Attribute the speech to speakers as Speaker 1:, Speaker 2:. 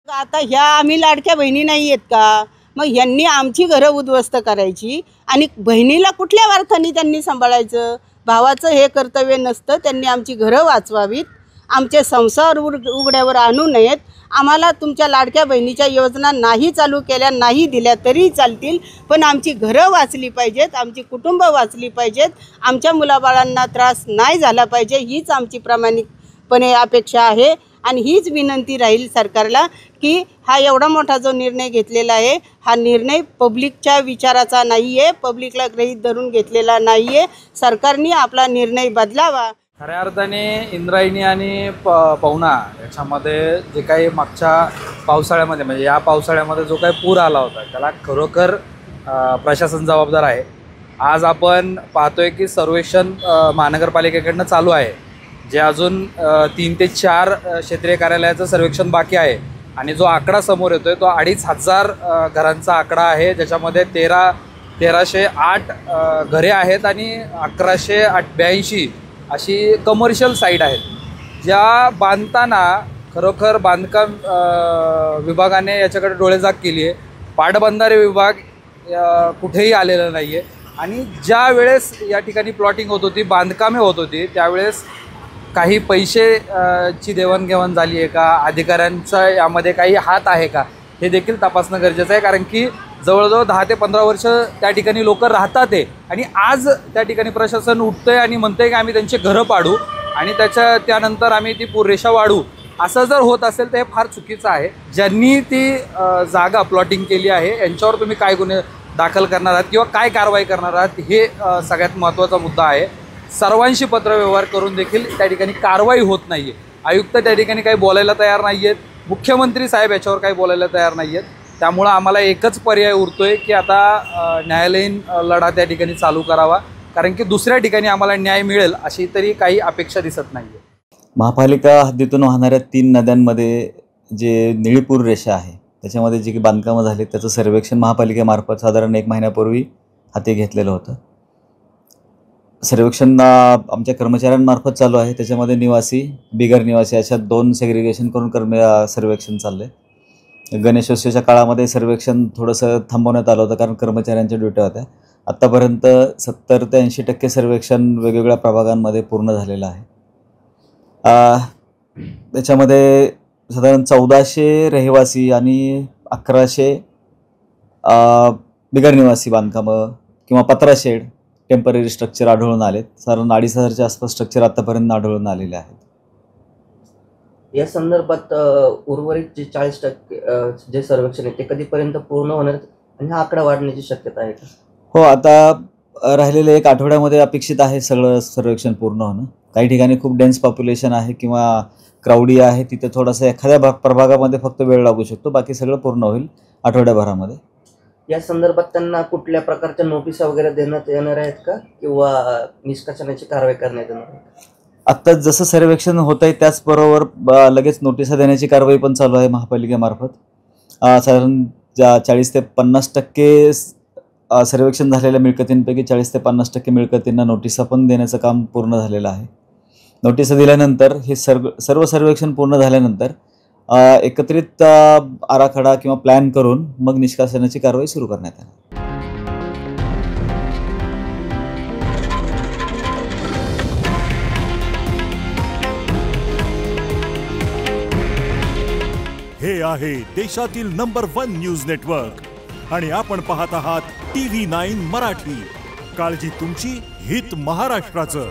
Speaker 1: आता ह्या आम्ही लाडक्या बहिणी नाही आहेत का? मग ह्यांनी आमची घरं उद्ध्वस्त करायची आणि बहिणीला कुठल्या अर्थाने त्यांनी सांभाळायचं? भावाचं हे कर्तव्य नसतं. त्यांनी आमची घरं वाचवावीत, आमचे संसार उघड्यावर आणू नयेत. आम्हाला तुमच्या लाडक्या बहिणीच्या योजना नाही चालू केल्या, नाही दिल्या तरी चालतील, पण आमची घरं वाचली पाहिजेत, आमची कुटुंब वाचली पाहिजेत, आमच्या मुलाबाळांना त्रास नाही झाला पाहिजे, हीच आमची प्रामाणिकपणे अपेक्षा आहे. आणि हीच विनंती राहील सरकारला की हा एवढा मोठा जो निर्णय घेतलेला आहे, हा निर्णय पब्लिकच्या विचाराचा नाही आहे, पब्लिकला गृहीत धरून घेतलेला नाही आहे. सरकारने आपला निर्णय बदलावा.
Speaker 2: खऱ्या अर्थाने इंद्रायणी आणि पवना याच्यामध्ये जे काही मागच्या पावसाळ्यामध्ये म्हणजे या पावसाळ्यामध्ये जो काही पूर आला होता त्याला खरोखर प्रशासन जबाबदार आहे. आज आपण पाहतोय की सर्वेक्षण महानगरपालिकेकडनं चालू आहे, जे अजून 3 ते 4 क्षेत्रीय कार्यालयाचं सर्वेक्षण बाकी आहे. आणि जो आकडा समोर येतोय तो 2500 घरांचा आकडा आहे, ज्याच्यामध्ये 1308 घरे आहेत आणि 1182 अशी कमर्शियल साईट आहेत, ज्या बांधताना खरोखर बांधकाम विभागाने याच्याकडे डोळेझाक केली आहे. पाटबंधारे विभाग कुठेही आलेला नाही आहे. आणि ज्या वेळेस या ठिकाणी प्लॉटिंग होत होती, बांधकामे होत होती, त्यावेळेस काही पैशाची देवाणघेवाण झाली आहे का, अधिकाऱ्यांचा यामध्ये काही हात आहे का, हे देखील तपासणं गरजेचं आहे. कारण की जवळजवळ 10 ते 15 वर्ष त्या ठिकाणी लोक राहतात आहे आणि आज त्या ठिकाणी प्रशासन उठतं आहे आणि म्हणतं आहे की आम्ही त्यांचे घरं पाडू आणि त्यानंतर आम्ही ती पूररेषा वाढू. असं जर होत असेल तर हे फार चुकीचं आहे. ज्यांनी ती जागा प्लॉटिंग केली आहे यांच्यावर तुम्ही काय गुन्हे दाखल करणार आहात किंवा काय कारवाई करणार आहात, हे सगळ्यात महत्त्वाचा मुद्दा आहे. सर्वांशी पत्रव्यवहार करून देखील त्या ठिकाणी कारवाई होत नाही आहे. आयुक्त त्या ठिकाणी काही बोलायला तयार नाही आहेत, मुख्यमंत्री साहेब याच्यावर काही बोलायला तयार नाही आहेत. त्यामुळं आम्हाला एकच पर्याय उरतोय की आता न्यायालयीन लढा त्या ठिकाणी चालू करावा, कारण की दुसऱ्या ठिकाणी आम्हाला न्याय मिळेल अशी तरी काही अपेक्षा दिसत नाही आहे.
Speaker 3: महापालिका हद्दीतून वाहणाऱ्या 3 नद्यांमध्ये जे निळीपूर रेषा आहे त्याच्यामध्ये जी की बांधकामं झाली त्याचं सर्वेक्षण महापालिकेमार्फत साधारण 1 महिन्यापूर्वी हाती घेतलेलं होतं. सर्वेक्षण आमच्या कर्मचाऱ्यांमार्फत चालू आहे. त्याच्यामध्ये निवासी, बिगर निवासी अशा 2 सेग्रिगेशन करून सर्वेक्षण चाललं आहे. गणेशोत्सवाच्या काळामध्ये सर्वेक्षण थोडंसं थांबवण्यात आलं होतं कारण कर्मचाऱ्यांच्या ड्युट्या होत्या. आत्तापर्यंत 70 ते 80% सर्वेक्षण वेगवेगळ्या प्रभागांमध्ये पूर्ण झालेलं आहे. त्याच्यामध्ये साधारण 1400 रहिवासी आणि 1100 बिगर निवासी बांधकामं किंवा पत्रा शेड टेम्पररी स्ट्रक्चर आढळून आलेत. साधारण 2500च्या आसपास स्ट्रक्चर आत्तापर्यंत आढळून आलेले आहेत.
Speaker 4: या संदर्भात उर्वरित जे 40% जे सर्वेक्षण आहे ते कधीपर्यंत पूर्ण होणार आणि हा आकडा वाढण्याची शक्यता आहे का?
Speaker 3: हो, आता राहिलेले 1 आठवड्यामध्ये अपेक्षित आहे सगळं सर्वेक्षण पूर्ण होणं. काही ठिकाणी खूप डेन्स पॉप्युलेशन आहे किंवा क्राऊडी आहे, तिथे थोडंसं एखाद्या प्रभागामध्ये फक्त वेळ लागू शकतो. बाकी सगळं पूर्ण होईल आठवड्याभरामध्ये.
Speaker 4: या संदर्भात त्यांना कुठल्या प्रकारच्या नोटीस वगैरे देण्यात येणार आहेत का किंवा निष्कासनाची कारवाई करण्यात येणार आहे?
Speaker 3: आत्ता जसं सर्वेक्षण होत आहे त्याचबरोबर लगेच नोटिसा देण्याची कारवाई पण चालू आहे महापालिकेमार्फत. साधारण 40 ते 50% सर्वेक्षण झालेल्या मिळकतींपैकी 40 ते 50% मिळकतींना नोटिसा पण देण्याचं काम पूर्ण झालेलं आहे. नोटिसा दिल्यानंतर हे सर्व सर्वेक्षण पूर्ण झाल्यानंतर एकत्रित आराखडा किंवा प्लॅन करून मग निष्कासनाची कारवाई सुरू करण्यात येणार.
Speaker 5: हे आहे देशातील नंबर 1 न्यूज नेटवर्क आणि आपण पाहत आहात TV9 मराठी. काळजी तुमची, हित महाराष्ट्राचं.